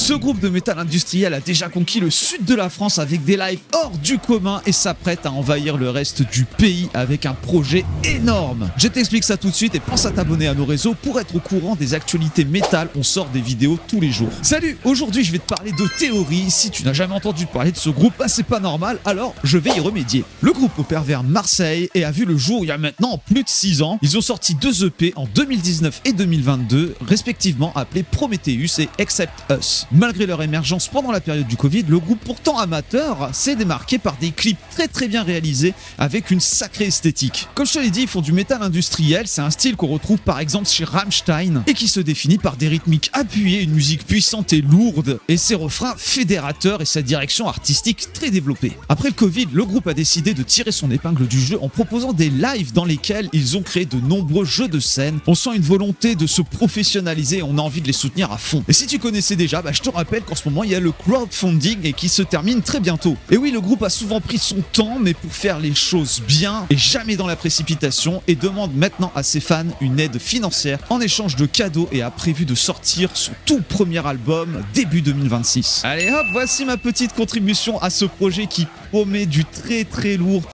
Ce groupe de métal industriel a déjà conquis le sud de la France avec des lives hors du commun et s'apprête à envahir le reste du pays avec un projet énorme. Je t'explique ça tout de suite et pense à t'abonner à nos réseaux pour être au courant des actualités métal. On sort des vidéos tous les jours. Salut, aujourd'hui je vais te parler de Théorie. Si tu n'as jamais entendu parler de ce groupe, c'est pas normal, alors je vais y remédier. Le groupe opère vers Marseille et a vu le jour il y a maintenant plus de 6 ans. Ils ont sorti 2 EP en 2019 et 2022, respectivement appelés Prometheus et Accept Us. Malgré leur émergence pendant la période du Covid, le groupe pourtant amateur s'est démarqué par des clips très bien réalisés avec une sacrée esthétique. Comme je te l'ai dit, ils font du métal industriel, c'est un style qu'on retrouve par exemple chez Rammstein et qui se définit par des rythmiques appuyées, une musique puissante et lourde et ses refrains fédérateurs et sa direction artistique très développée. Après le Covid, le groupe a décidé de tirer son épingle du jeu en proposant des lives dans lesquels ils ont créé de nombreux jeux de scène. On sent une volonté de se professionnaliser et on a envie de les soutenir à fond. Et si tu connaissais déjà, je te rappelle qu'en ce moment il y a le crowdfunding et qui se termine très bientôt. Et oui, le groupe a souvent pris son temps mais pour faire les choses bien et jamais dans la précipitation et demande maintenant à ses fans une aide financière en échange de cadeaux et a prévu de sortir son tout premier album début 2026. Allez hop, voici ma petite contribution à ce projet qui promet du très lourd.